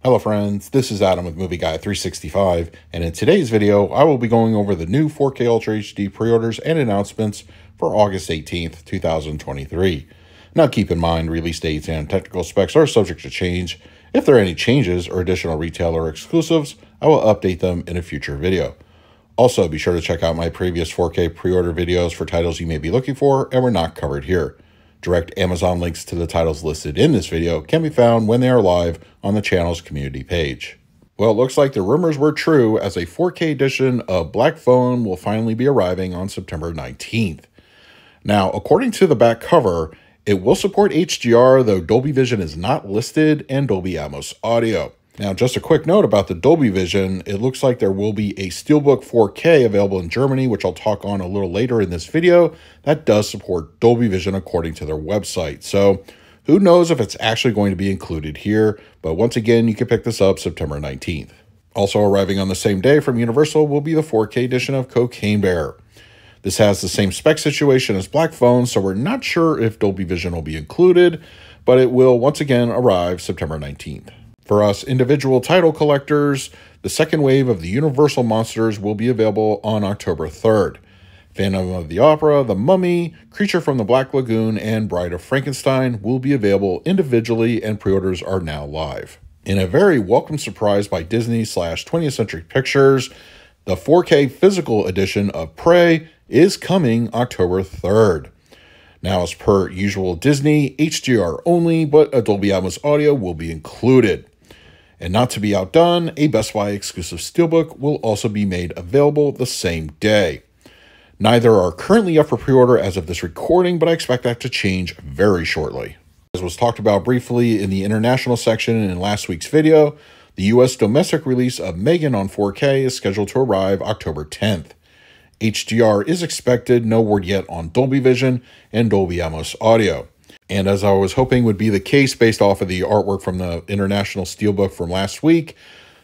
Hello friends, this is Adam with Movie Guy 365, and in today's video, I will be going over the new 4K Ultra HD pre-orders and announcements for August 18th, 2023. Now keep in mind, release dates and technical specs are subject to change. If there are any changes or additional retailer exclusives, I will update them in a future video. Also, be sure to check out my previous 4K pre-order videos for titles you may be looking for and were not covered here. Direct Amazon links to the titles listed in this video can be found when they are live on the channel's community page. Well, it looks like the rumors were true, as a 4K edition of Black Phone will finally be arriving on September 19th. Now, according to the back cover, it will support HDR, though Dolby Vision is not listed, and Dolby Atmos audio. Now, just a quick note about the Dolby Vision, it looks like there will be a Steelbook 4K available in Germany, which I'll talk on a little later in this video, that does support Dolby Vision according to their website. So who knows if it's actually going to be included here, but once again, you can pick this up September 19th. Also arriving on the same day from Universal will be the 4K edition of Cocaine Bear. This has the same spec situation as Black Phone, so we're not sure if Dolby Vision will be included, but it will once again arrive September 19th. For us individual title collectors, the second wave of the Universal monsters will be available on October 3rd. Phantom of the Opera, The Mummy, Creature from the Black Lagoon, and Bride of Frankenstein will be available individually, and pre-orders are now live. In a very welcome surprise by Disney/20th Century Pictures, the 4K physical edition of Prey is coming October 3rd. Now, as per usual Disney, HDR only, but a Dolby Atmos audio will be included. And not to be outdone, a Best Buy exclusive Steelbook will also be made available the same day. Neither are currently up for pre-order as of this recording, but I expect that to change very shortly. As was talked about briefly in the international section in last week's video, the US domestic release of Megan on 4K is scheduled to arrive October 10th. HDR is expected, no word yet on Dolby Vision and Dolby Atmos audio. And as I was hoping would be the case based off of the artwork from the International Steelbook from last week,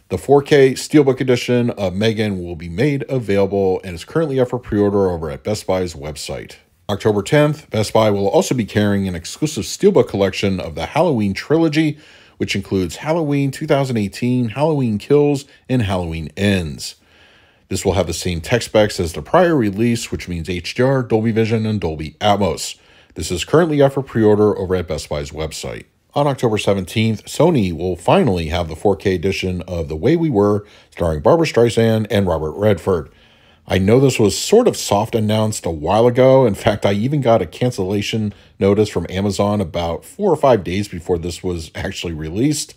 the 4K Steelbook edition of Megan will be made available and is currently up for pre-order over at Best Buy's website. October 10th, Best Buy will also be carrying an exclusive Steelbook collection of the Halloween trilogy, which includes Halloween 2018, Halloween Kills, and Halloween Ends. This will have the same tech specs as the prior release, which means HDR, Dolby Vision, and Dolby Atmos. This is currently up for pre-order over at Best Buy's website. On October 17th, Sony will finally have the 4K edition of The Way We Were, starring Barbra Streisand and Robert Redford. I know this was sort of soft announced a while ago. In fact, I even got a cancellation notice from Amazon about 4 or 5 days before this was actually released.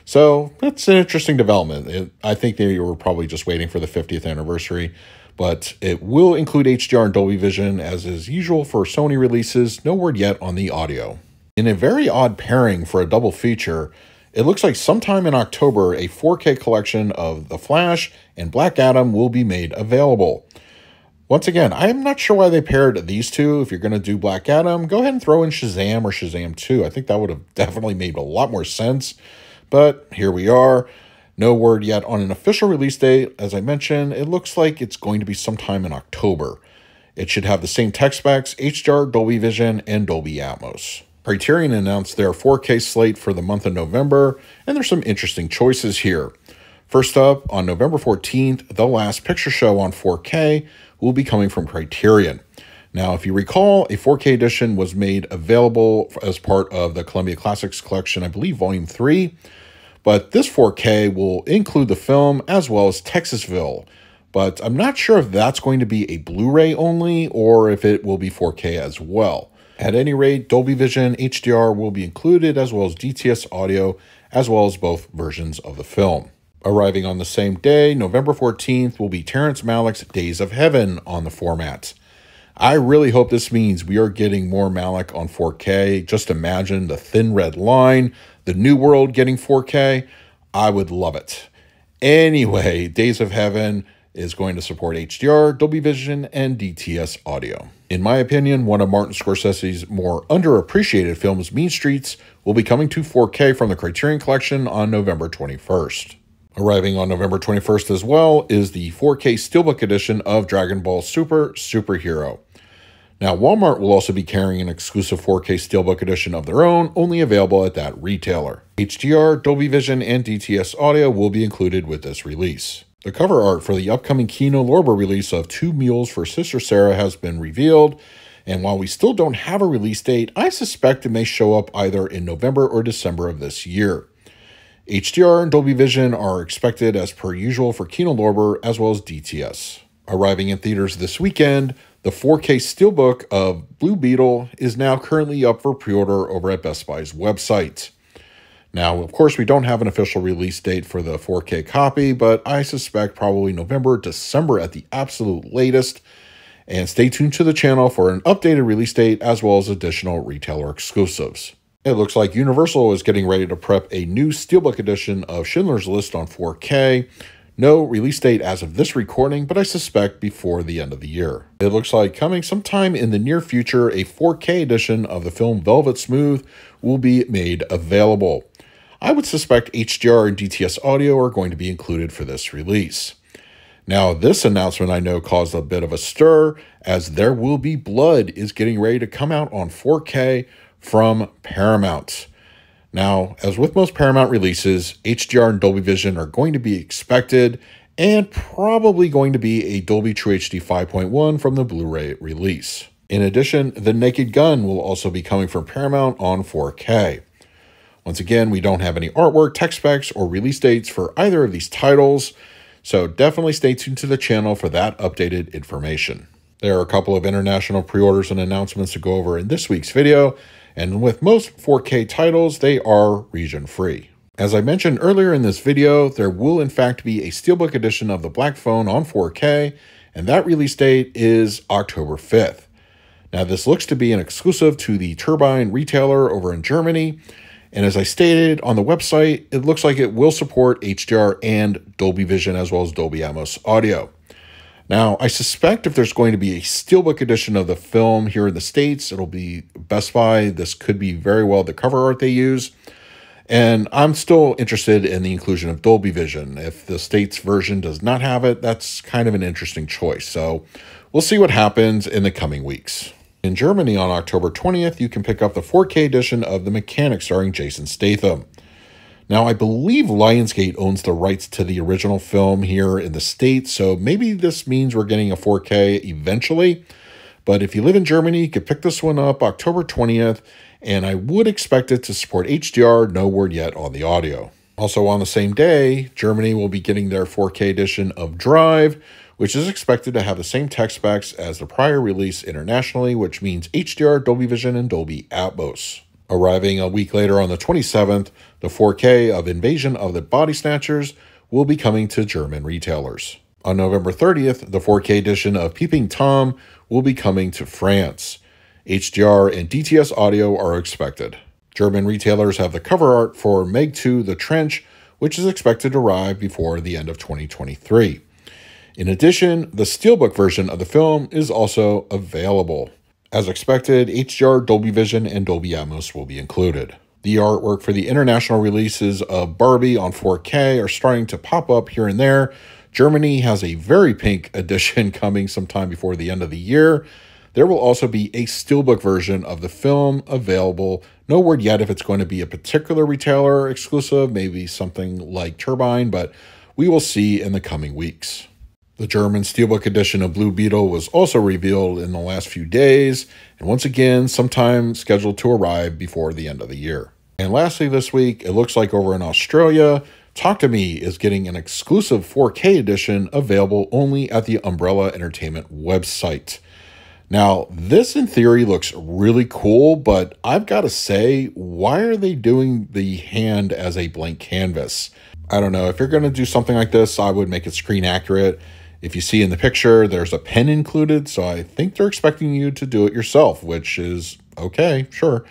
So that's an interesting development. I think they were probably just waiting for the 50th anniversary. But it will include HDR and Dolby Vision, as is usual for Sony releases. No word yet on the audio. In a very odd pairing for a double feature, it looks like sometime in October, a 4K collection of The Flash and Black Adam will be made available. Once again, I'm not sure why they paired these two. If you're going to do Black Adam, go ahead and throw in Shazam or Shazam 2. I think that would have definitely made a lot more sense. But here we are. No word yet on an official release date. As I mentioned, it looks like it's going to be sometime in October. It should have the same tech specs, HDR, Dolby Vision, and Dolby Atmos. Criterion announced their 4K slate for the month of November, and there's some interesting choices here. First up, on November 14th, The Last Picture Show on 4K will be coming from Criterion. Now, if you recall, a 4K edition was made available as part of the Columbia Classics Collection, I believe Volume 3. But this 4K will include the film as well as Texasville. But I'm not sure if that's going to be a Blu-ray only or if it will be 4K as well. At any rate, Dolby Vision HDR will be included, as well as DTS audio, as well as both versions of the film. Arriving on the same day, November 14th, will be Terrence Malick's Days of Heaven on the format. I really hope this means we are getting more Malick on 4K. Just imagine the Thin Red Line, the New World getting 4K. I would love it. Anyway, Days of Heaven is going to support HDR, Dolby Vision, and DTS audio. In my opinion, one of Martin Scorsese's more underappreciated films, Mean Streets, will be coming to 4K from the Criterion Collection on November 21st. Arriving on November 21st as well is the 4K Steelbook edition of Dragon Ball Super Superhero. Now, Walmart will also be carrying an exclusive 4K Steelbook edition of their own, only available at that retailer. HDR, Dolby Vision, and DTS audio will be included with this release. The cover art for the upcoming Kino Lorber release of Two Mules for Sister Sarah has been revealed, and while we still don't have a release date, I suspect it may show up either in November or December of this year. HDR and Dolby Vision are expected as per usual for Kino Lorber as well as DTS. Arriving in theaters this weekend, the 4K Steelbook of Blue Beetle is now currently up for pre-order over at Best Buy's website. Now, of course, we don't have an official release date for the 4K copy, but I suspect probably November, December at the absolute latest. And stay tuned to the channel for an updated release date as well as additional retailer exclusives. It looks like Universal is getting ready to prep a new Steelbook edition of Schindler's List on 4K. No release date as of this recording, but I suspect before the end of the year. It looks like coming sometime in the near future, a 4K edition of the film Velvet Smooth will be made available. I would suspect HDR and DTS audio are going to be included for this release. Now, this announcement I know caused a bit of a stir, as There Will Be Blood is getting ready to come out on 4K from Paramount. Now, as with most Paramount releases, HDR and Dolby Vision are going to be expected, and probably going to be a Dolby True HD 5.1 from the Blu-ray release. In addition, The Naked Gun will also be coming from Paramount on 4K. Once again, we don't have any artwork, tech specs, or release dates for either of these titles, so definitely stay tuned to the channel for that updated information. There are a couple of international pre-orders and announcements to go over in this week's video, and with most 4K titles, they are region-free. As I mentioned earlier in this video, there will in fact be a Steelbook edition of The Black Phone on 4K, and that release date is October 5th. Now, this looks to be an exclusive to the Turbine retailer over in Germany, and as I stated on the website, it looks like it will support HDR and Dolby Vision as well as Dolby Atmos audio. Now, I suspect if there's going to be a Steelbook edition of the film here in the States, it'll be Best Buy. This could be very well the cover art they use. And I'm still interested in the inclusion of Dolby Vision. If the States version does not have it, that's kind of an interesting choice. So we'll see what happens in the coming weeks. In Germany on October 20th, you can pick up the 4K edition of The Mechanic starring Jason Statham. Now, I believe Lionsgate owns the rights to the original film here in the States, so maybe this means we're getting a 4K eventually. But if you live in Germany, you could pick this one up October 20th, and I would expect it to support HDR, no word yet on the audio. Also on the same day, Germany will be getting their 4K edition of Drive, which is expected to have the same tech specs as the prior release internationally, which means HDR, Dolby Vision, and Dolby Atmos. Arriving a week later on the 27th, the 4K of Invasion of the Body Snatchers will be coming to German retailers. On November 30th, the 4K edition of Peeping Tom will be coming to France. HDR and DTS audio are expected. German retailers have the cover art for Meg 2 The Trench, which is expected to arrive before the end of 2023. In addition, the Steelbook version of the film is also available. As expected, HDR, Dolby Vision, and Dolby Atmos will be included. The artwork for the international releases of Barbie on 4K are starting to pop up here and there. Germany has a very pink edition coming sometime before the end of the year. There will also be a Steelbook version of the film available. No word yet if it's going to be a particular retailer exclusive, maybe something like Turbine, but we will see in the coming weeks. The German Steelbook edition of Blue Beetle was also revealed in the last few days, and once again, sometime scheduled to arrive before the end of the year. And lastly this week, it looks like over in Australia, Talk to Me is getting an exclusive 4K edition available only at the Umbrella Entertainment website. Now, this in theory looks really cool, but I've got to say, why are they doing the hand as a blank canvas? I don't know. If you're going to do something like this, I would make it screen accurate. If you see in the picture, there's a pen included, so I think they're expecting you to do it yourself, which is okay, sure.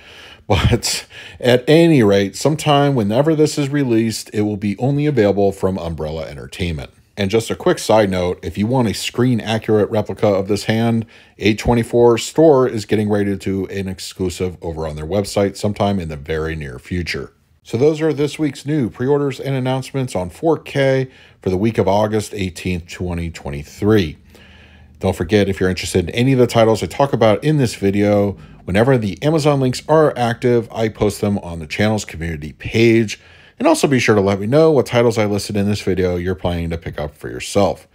But at any rate, sometime whenever this is released, it will be only available from Umbrella Entertainment. And just a quick side note, if you want a screen-accurate replica of this hand, A24 Store is getting ready to do an exclusive over on their website sometime in the very near future. So those are this week's new pre-orders and announcements on 4K for the week of August 18th, 2023. Don't forget, if you're interested in any of the titles I talk about in this video, whenever the Amazon links are active, I post them on the channel's community page. And also be sure to let me know what titles I listed in this video you're planning to pick up for yourself.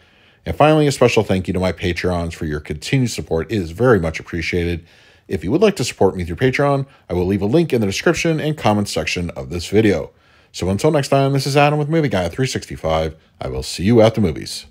And finally, a special thank you to my Patreons for your continued support. It is very much appreciated. If you would like to support me through Patreon, I will leave a link in the description and comments section of this video. So until next time, this is Adam with Movie Guy 365. I will see you at the movies.